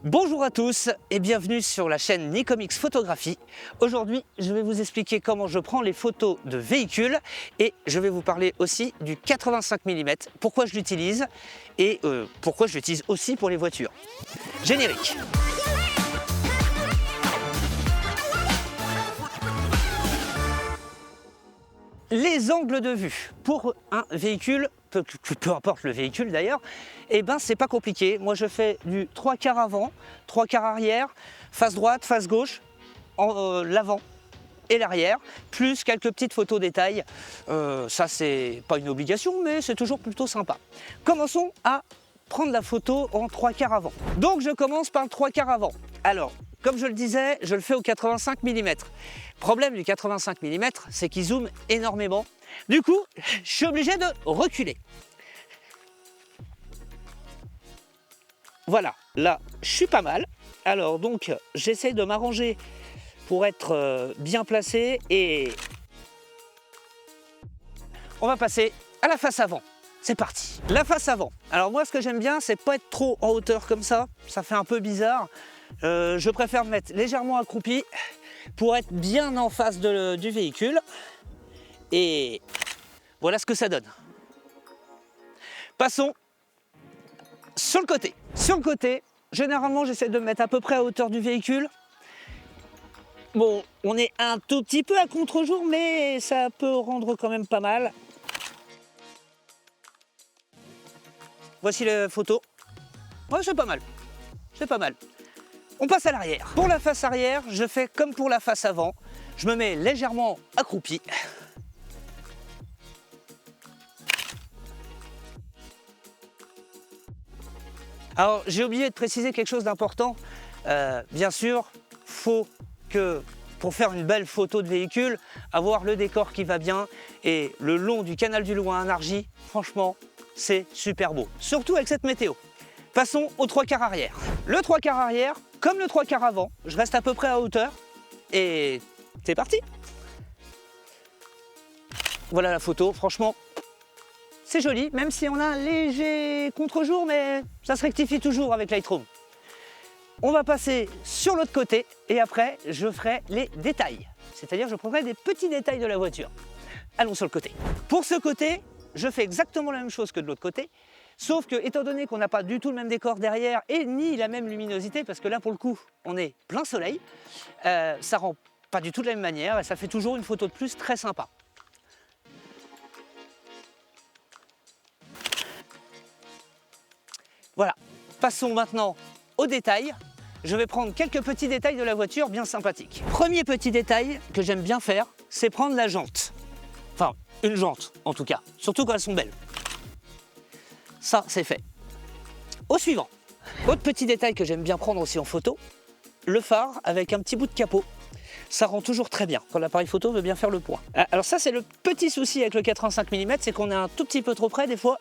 Bonjour à tous et bienvenue sur la chaîne Nicomix Photographie. Aujourd'hui, je vais vous expliquer comment je prends les photos de véhicules et je vais vous parler aussi du 85 mm, pourquoi je l'utilise et pourquoi je l'utilise aussi pour les voitures. Générique. Les angles de vue pour un véhicule, peu importe le véhicule d'ailleurs, eh ben c'est pas compliqué. Moi je fais du 3/4 avant, 3/4 arrière, face droite, face gauche, l'avant et l'arrière, plus quelques petites photos détails. Ça c'est pas une obligation, mais c'est toujours plutôt sympa. Commençons à prendre la photo en 3/4 avant. Donc je commence par le 3/4 avant. Alors, comme je le disais, je le fais au 85 mm. Problème du 85 mm, c'est qu'il zoome énormément. Du coup, je suis obligé de reculer. Voilà, là, je suis pas mal. Alors donc, j'essaie de m'arranger pour être bien placé et on va passer à la face avant. C'est parti. La face avant. Alors moi, ce que j'aime bien, c'est pas être trop en hauteur comme ça. Ça fait un peu bizarre. Je préfère me mettre légèrement accroupi pour être bien en face du véhicule. Et voilà ce que ça donne. Passons sur le côté. Sur le côté, généralement, j'essaie de me mettre à peu près à hauteur du véhicule. Bon, on est un tout petit peu à contre-jour, mais ça peut rendre quand même pas mal. Voici la photo. Ouais, c'est pas mal. C'est pas mal. On passe à l'arrière. Pour la face arrière, je fais comme pour la face avant. Je me mets légèrement accroupi. Alors, j'ai oublié de préciser quelque chose d'important. Bien sûr, faut que, pour faire une belle photo de véhicule, avoir le décor qui va bien. Et le long du canal du Loing à Nargy, franchement, c'est super beau. Surtout avec cette météo. Passons au 3/4 arrière. Le 3/4 arrière, comme le 3/4 avant, je reste à peu près à hauteur et c'est parti. Voilà la photo, franchement, c'est joli, même si on a un léger contre-jour, mais ça se rectifie toujours avec Lightroom. On va passer sur l'autre côté et après, je ferai les détails. C'est-à-dire, je prendrai des petits détails de la voiture. Allons sur le côté. Pour ce côté, je fais exactement la même chose que de l'autre côté. Sauf que, étant donné qu'on n'a pas du tout le même décor derrière et ni la même luminosité, parce que là, pour le coup, on est plein soleil, ça rend pas du tout de la même manière et ça fait toujours une photo de plus très sympa. Voilà, passons maintenant aux détails. Je vais prendre quelques petits détails de la voiture bien sympathiques. Premier petit détail que j'aime bien faire, c'est prendre la jante. Enfin, une jante en tout cas, surtout quand elles sont belles. Ça, c'est fait. Au suivant. Autre petit détail que j'aime bien prendre aussi en photo, le phare avec un petit bout de capot. Ça rend toujours très bien quand l'appareil photo veut bien faire le point. Alors ça, c'est le petit souci avec le 85 mm, c'est qu'on est un tout petit peu trop près des fois.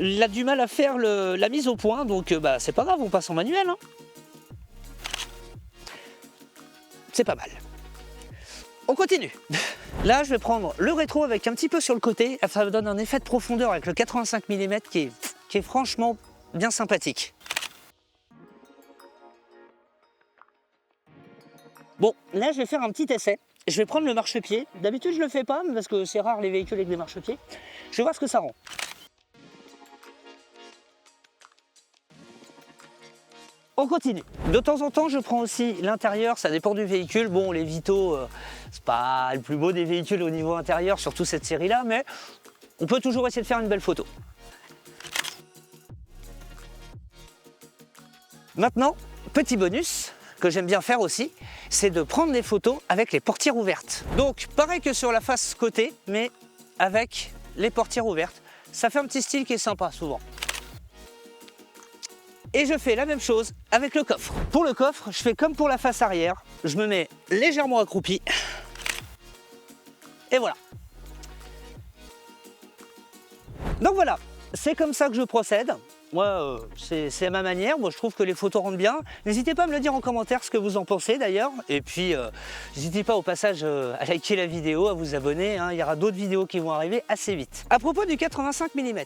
Il a du mal à faire la mise au point, donc c'est pas grave, on passe en manuel. Hein. C'est pas mal. On continue. Là, je vais prendre le rétro avec un petit peu sur le côté. Ça me donne un effet de profondeur avec le 85 mm qui est franchement bien sympathique. Bon, là, je vais faire un petit essai. Je vais prendre le marchepied. D'habitude, je le fais pas, parce que c'est rare les véhicules avec des marchepieds. Je vais voir ce que ça rend. On continue. De temps en temps, je prends aussi l'intérieur, ça dépend du véhicule. Bon, les Vito, c'est pas le plus beau des véhicules au niveau intérieur, surtout cette série-là, mais on peut toujours essayer de faire une belle photo. Maintenant, petit bonus que j'aime bien faire aussi, c'est de prendre des photos avec les portières ouvertes. Donc, pareil que sur la face côté, mais avec les portières ouvertes. Ça fait un petit style qui est sympa souvent. Et je fais la même chose avec le coffre. Pour le coffre, je fais comme pour la face arrière. Je me mets légèrement accroupi. Et voilà. Donc voilà, c'est comme ça que je procède. Moi, c'est à ma manière. Moi, je trouve que les photos rendent bien. N'hésitez pas à me le dire en commentaire ce que vous en pensez d'ailleurs. Et puis, n'hésitez pas au passage à liker la vidéo, à vous abonner. Hein. Il y aura d'autres vidéos qui vont arriver assez vite. À propos du 85 mm,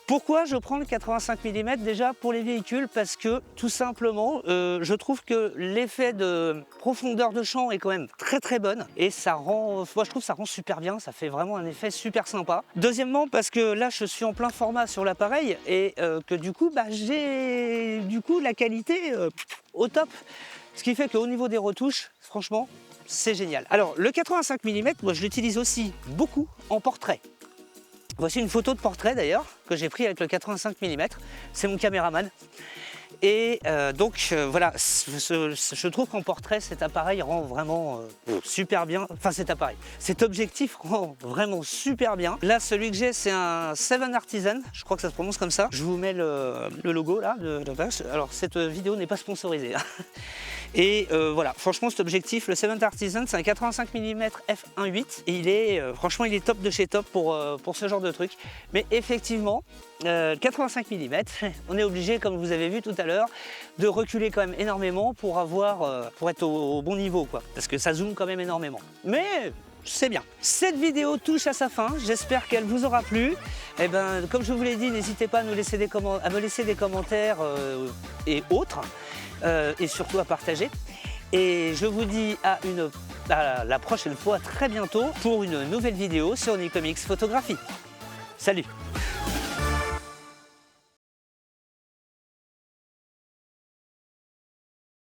pourquoi je prends le 85 mm déjà pour les véhicules? Parce que tout simplement, je trouve que l'effet de profondeur de champ est quand même très bonne. Et ça rend, moi je trouve que ça rend super bien. Ça fait vraiment un effet super sympa. Deuxièmement, parce que là, je suis en plein format sur l'appareil et que du coup, j'ai la qualité au top. Ce qui fait qu'au niveau des retouches, franchement, c'est génial. Alors, le 85 mm, moi je l'utilise aussi beaucoup en portrait. Voici une photo de portrait d'ailleurs, que j'ai pris avec le 85 mm. C'est mon caméraman. Et voilà, je trouve qu'en portrait, cet appareil rend vraiment super bien. Enfin, cet objectif rend vraiment super bien. Là, celui que j'ai, c'est un 7 Artisan. Je crois que ça se prononce comme ça. Je vous mets le logo là. Alors, cette vidéo n'est pas sponsorisée. Et voilà, franchement, cet objectif, le 7 Artisan, c'est un 85 mm f1.8 et franchement, il est top de chez top pour ce genre de truc. Mais effectivement, 85 mm, on est obligé, comme vous avez vu tout à l'heure, de reculer quand même énormément pour être au bon niveau, quoi, parce que ça zoome quand même énormément. Mais c'est bien. Cette vidéo touche à sa fin, j'espère qu'elle vous aura plu. Et ben, comme je vous l'ai dit, n'hésitez pas à me laisser des commentaires et autres. Et surtout à partager. Et je vous dis à la prochaine fois, très bientôt, pour une nouvelle vidéo sur Nicomics Photographie. Salut!